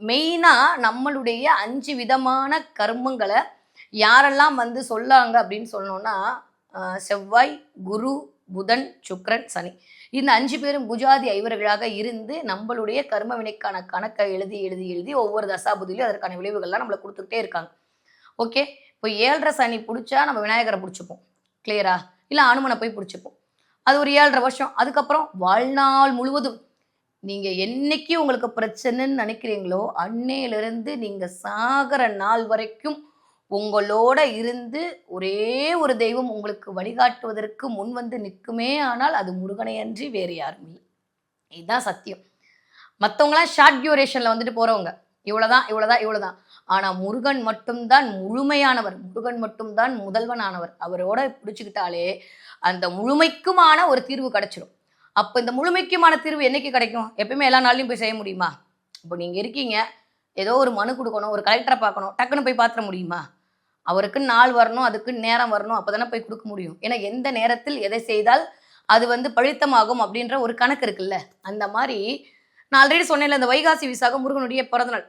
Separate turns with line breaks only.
மெயினாக நம்மளுடைய 5 விதமான கர்மங்களை யாரெல்லாம் வந்து சொல்லாங்க அப்படின்னு சொன்னோம்னா செவ்வாய், குரு, புதன், சுக்கிரன், சனி. இந்த 5 பேரும் குஜாதி ஐவர்களாக இருந்து நம்மளுடைய கர்ம வினைக்கான கணக்கை எழுதி எழுதி எழுதி ஒவ்வொரு தசாபுதியிலும் அதற்கான விளைவுகள்லாம் நம்மளை கொடுத்துக்கிட்டே இருக்காங்க. ஓகே, இப்போ 7.5 சனி பிடிச்சா நம்ம விநாயகரை பிடிச்சிப்போம், கிளியரா? இல்லை அனுமனை போய் பிடிச்சிப்போம். அது ஒரு 7.5 வருஷம். அதுக்கப்புறம் வாழ்நாள் முழுவதும் நீங்க என்னைக்கு உங்களுக்கு பிரச்சனைன்னு நினைக்கிறீங்களோ அன்னையிலிருந்து நீங்க சாகிற நாள் வரைக்கும் உங்களோட இருந்து ஒரே ஒரு தெய்வம் உங்களுக்கு வழிகாட்டுவதற்கு முன் வந்து நிற்குமே, ஆனால் அது முருகனை அன்றி வேறு யாரும் இல்லை. இதுதான் சத்தியம். மற்றவங்களாம் ஷார்ட் டியூரேஷன்ல வந்துட்டு போறவங்க, இவ்வளவுதான் இவ்வளவுதான் இவ்வளவுதான். ஆனா முருகன் மட்டும்தான் முழுமையானவர், முருகன் மட்டும்தான் முதல்வனானவர். அவரோட பிடிச்சுக்கிட்டாலே அந்த முழுமைக்குமான ஒரு தீர்வு கிடைச்சிடும். அப்போ இந்த முழுமைக்குமான தீர்வு என்னைக்கு கிடைக்கும்? எப்பயுமே எல்லா நாள்லையும் போய் செய்ய முடியுமா? இப்போ நீங்கள் இருக்கீங்க, ஏதோ ஒரு மனு கொடுக்கணும், ஒரு கலெக்டரை பார்க்கணும், டக்குன்னு போய் பார்த்துட முடியுமா? அவருக்குன்னு நாள் வரணும், அதுக்குன்னு நேரம் வரணும், அப்போ தானே போய் கொடுக்க முடியும். ஏன்னா எந்த நேரத்தில் எதை செய்தால் அது வந்து பழித்தமாகும் அப்படின்ற ஒரு கணக்கு இருக்குல்ல. அந்த மாதிரி நான் ஆல்ரெடி சொன்னேன்ல, இந்த வைகாசி விசாகம் முருகனுடைய பிறந்தநாள்.